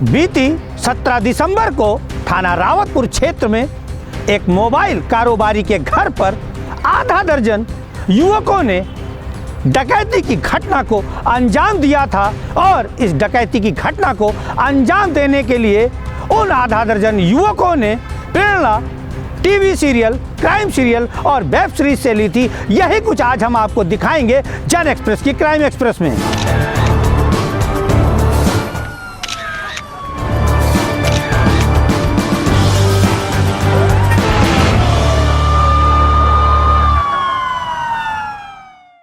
बीती 17 दिसंबर को थाना रावतपुर क्षेत्र में एक मोबाइल कारोबारी के घर पर आधा दर्जन युवकों ने डकैती की घटना को अंजाम दिया था और इस डकैती की घटना को अंजाम देने के लिए उन आधा दर्जन युवकों ने प्रेरणा टीवी सीरियल, क्राइम सीरियल और वेब सीरीज से ली थी। यही कुछ आज हम आपको दिखाएंगे जन एक्सप्रेस की क्राइम एक्सप्रेस में।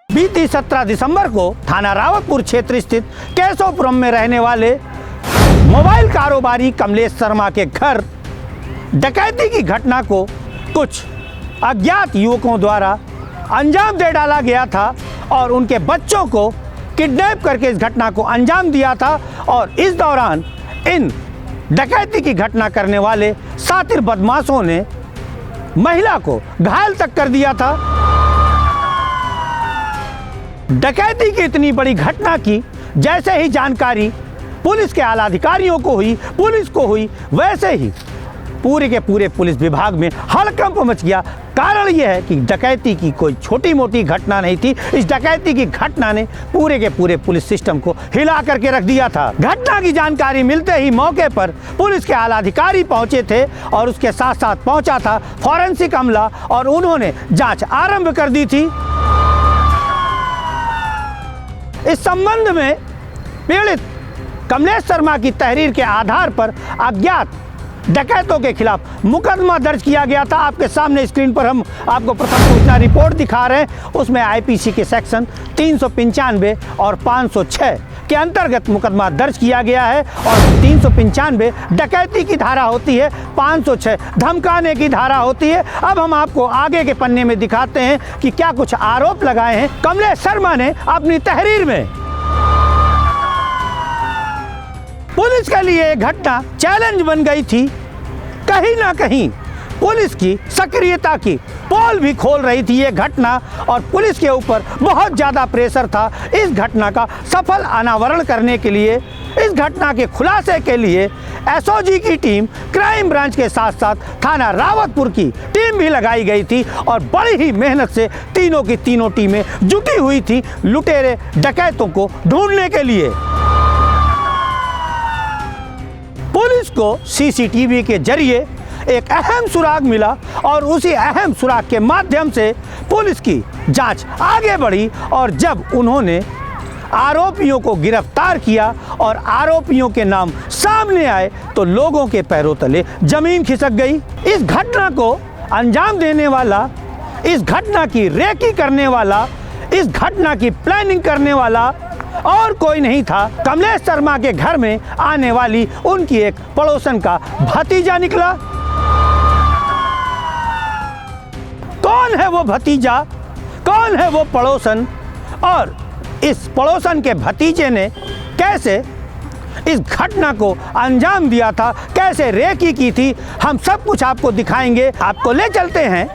बीती 17 दिसंबर को थाना रावतपुर क्षेत्र स्थित केशवपुरम में रहने वाले मोबाइल कारोबारी कमलेश शर्मा के घर डकैती की घटना को कुछ अज्ञात युवकों द्वारा अंजाम दे डाला गया था और उनके बच्चों को किडनैप करके इस घटना को अंजाम दिया था। और इस दौरान इन डकैती की घटना करने वाले शातिर बदमाशों ने महिला को घायल तक कर दिया था। डकैती की इतनी बड़ी घटना की जैसे ही जानकारी पुलिस के आला अधिकारियों को हुई, पुलिस को हुई, वैसे ही पूरे के पूरे पुलिस विभाग में हड़कंप मच गया। कारण यह है कि डकैती की कोई छोटी मोटी घटना नहीं थी। इस डकैती की घटना ने पूरे के पूरे पुलिस सिस्टम को हिला करके रख दिया था। घटना की जानकारी मिलते ही मौके पर पुलिस के आला अधिकारी पहुंचे थे और उसके साथ साथ पहुंचा था फॉरेंसिक अमला और उन्होंने जांच आरंभ कर दी थी। इस संबंध में पीड़ित कमलेश शर्मा की तहरीर के आधार पर अज्ञात डकैतों के खिलाफ मुकदमा दर्ज किया गया था। आपके सामने स्क्रीन पर हम आपको प्रथम सूचना रिपोर्ट दिखा रहे हैं। उसमें आईपीसी के सेक्शन 395 और 506 के अंतर्गत मुकदमा दर्ज किया गया है। और 395 डकैती की धारा होती है, 506 धमकाने की धारा होती है। अब हम आपको आगे के पन्ने में दिखाते हैं कि क्या कुछ आरोप लगाए हैं कमलेश शर्मा ने अपनी तहरीर में। पुलिस के लिए घटना चैलेंज बन गई थी। कहीं ना कहीं पुलिस की सक्रियता की पोल भी खोल रही थी ये घटना और पुलिस के ऊपर बहुत ज़्यादा प्रेशर था इस घटना का सफल अनावरण करने के लिए। इस घटना के खुलासे के लिए एसओजी की टीम, क्राइम ब्रांच के साथ साथ थाना रावतपुर की टीम भी लगाई गई थी और बड़ी ही मेहनत से तीनों की तीनों टीमें जुटी हुई थी लुटेरे डकैतों को ढूंढने के लिए। पुलिस को सीसीटीवी के जरिए एक अहम सुराग मिला और उसी अहम सुराग के माध्यम से पुलिस की जांच आगे बढ़ी और जब उन्होंने आरोपियों को गिरफ्तार किया और आरोपियों के नाम सामने आए तो लोगों के पैरों तले जमीन खिसक गई। इस घटना को अंजाम देने वाला, इस घटना की रेकी करने वाला, इस घटना की प्लानिंग करने वाला और कोई नहीं था, कमलेश शर्मा के घर में आने वाली उनकी एक पड़ोसन का भतीजा निकला। कौन है वो भतीजा, कौन है वो पड़ोसन और इस पड़ोसन के भतीजे ने कैसे इस घटना को अंजाम दिया था, कैसे रेकी की थी, हम सब कुछ आपको दिखाएंगे। आपको ले चलते हैं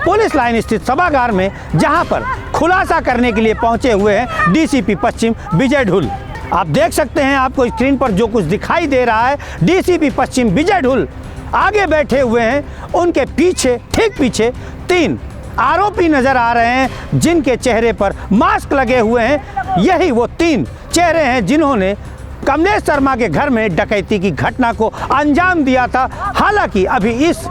पुलिस लाइन स्थित सभागार में जहां पर खुलासा करने के लिए पहुंचे हुए हैं डीसीपी पश्चिम विजय ढुल। आप देख सकते हैं आपको स्क्रीन पर जो कुछ दिखाई दे रहा है, डीसीपी पश्चिम विजय ढुल आगे बैठे हुए हैं। उनके पीछे, ठीक पीछे 3 आरोपी नजर आ रहे हैं जिनके चेहरे पर मास्क लगे हुए हैं। यही वो 3 चेहरे हैं जिन्होंने कमलेश शर्मा के घर में डकैती की घटना को अंजाम दिया था। हालांकि अभी इस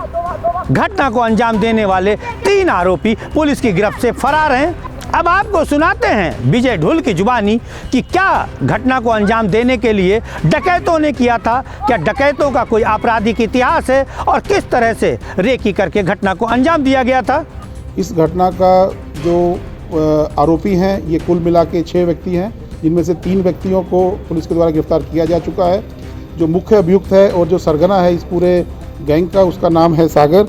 घटना को अंजाम देने वाले 3 आरोपी पुलिस की गिरफ्त से फरार हैं। अब आपको सुनाते हैं विजय ढुल की जुबानी कि क्या घटना को अंजाम देने के लिए डकैतों ने किया था, क्या डकैतों का कोई आपराधिक इतिहास है और किस तरह से रेकी करके घटना को अंजाम दिया गया था। इस घटना का जो आरोपी हैं ये कुल मिला के 6 व्यक्ति हैं, जिनमें से 3 व्यक्तियों को पुलिस के द्वारा गिरफ्तार किया जा चुका है। जो मुख्य अभियुक्त है और जो सरगना है इस पूरे गैंग का, उसका नाम है सागर,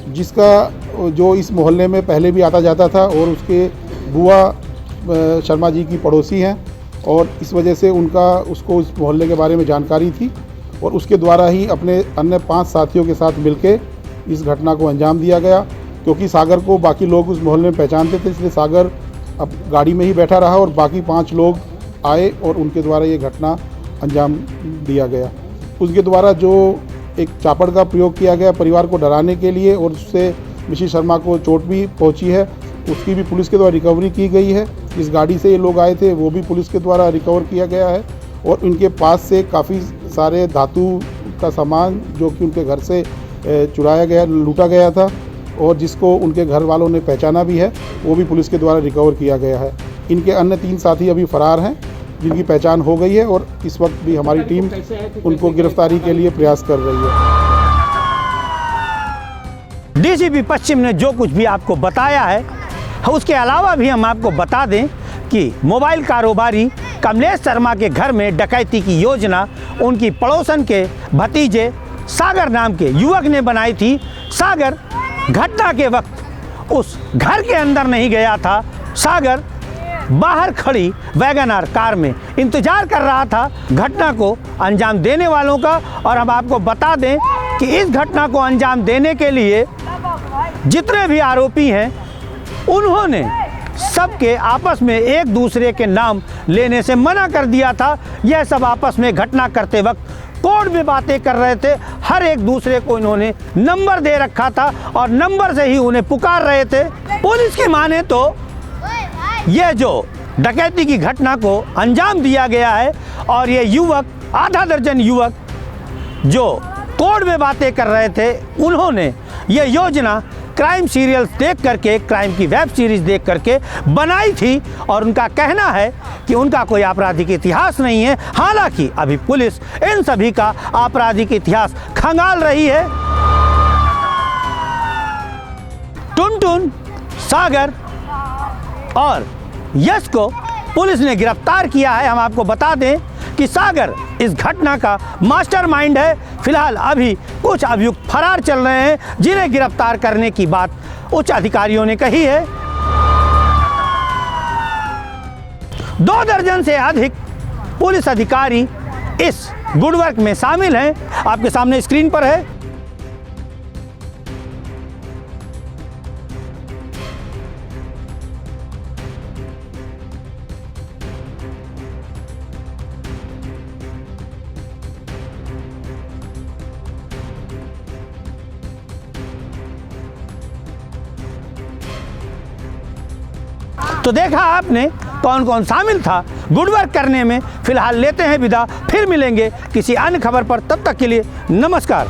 जिसका जो इस मोहल्ले में पहले भी आता जाता था और उसके बुआ शर्मा जी की पड़ोसी हैं और इस वजह से उसको इस मोहल्ले के बारे में जानकारी थी और उसके द्वारा ही अपने अन्य 5 साथियों के साथ मिलकर इस घटना को अंजाम दिया गया। क्योंकि सागर को बाकी लोग उस मोहल्ले में पहचानते थे, इसलिए सागर अब गाड़ी में ही बैठा रहा और बाकी 5 लोग आए और उनके द्वारा ये घटना अंजाम दिया गया। उसके द्वारा जो एक चापड़ का प्रयोग किया गया परिवार को डराने के लिए और उससे मिशिर शर्मा को चोट भी पहुंची है, उसकी भी पुलिस के द्वारा रिकवरी की गई है। जिस गाड़ी से ये लोग आए थे वो भी पुलिस के द्वारा रिकवर किया गया है और इनके पास से काफ़ी सारे धातु का सामान जो कि उनके घर से चुराया गया, लूटा गया था और जिसको उनके घर वालों ने पहचाना भी है, वो भी पुलिस के द्वारा रिकवर किया गया है। इनके अन्य 3 साथी अभी फरार हैं, जिनकी पहचान हो गई है और इस वक्त भी हमारी टीम उनको गिरफ्तारी के लिए प्रयास कर रही है। डीसीपी पश्चिम ने जो कुछ भी आपको बताया है, उसके अलावा भी हम आपको बता दें कि मोबाइल कारोबारी कमलेश शर्मा के घर में डकैती की योजना उनकी पड़ोसन के भतीजे सागर नाम के युवक ने बनाई थी। सागर घटना के वक्त उस घर के अंदर नहीं गया था। सागर बाहर खड़ी वैगनआर कार में इंतजार कर रहा था घटना को अंजाम देने वालों का। और हम आपको बता दें कि इस घटना को अंजाम देने के लिए जितने भी आरोपी हैं, उन्होंने सबके आपस में एक दूसरे के नाम लेने से मना कर दिया था। यह सब आपस में घटना करते वक्त कोड में बातें कर रहे थे। हर एक दूसरे को इन्होंने नंबर दे रखा था और नंबर से ही उन्हें पुकार रहे थे। पुलिस की माने तो यह जो डकैती की घटना को अंजाम दिया गया है और ये युवक, आधा दर्जन युवक जो कोड में बातें कर रहे थे, उन्होंने ये योजना क्राइम सीरियल्स देख करके, क्राइम की वेब सीरीज देख करके बनाई थी। और उनका कहना है कि उनका कोई आपराधिक इतिहास नहीं है। हालांकि अभी पुलिस इन सभी का आपराधिक इतिहास खंगाल रही है। टुनटुन, सागर और यश को पुलिस ने गिरफ्तार किया है। हम आपको बता दें कि सागर इस घटना का मास्टरमाइंड है। फिलहाल अभी कुछ अभियुक्त फरार चल रहे हैं, जिन्हें गिरफ्तार करने की बात उच्च अधिकारियों ने कही है। 2 दर्जन से अधिक पुलिस अधिकारी इस गुड वर्क में शामिल हैं। आपके सामने स्क्रीन पर है। तो देखा आपने कौन कौन शामिल था गुड वर्क करने में। फिलहाल लेते हैं विदा, फिर मिलेंगे किसी अन्य खबर पर। तब तक के लिए नमस्कार।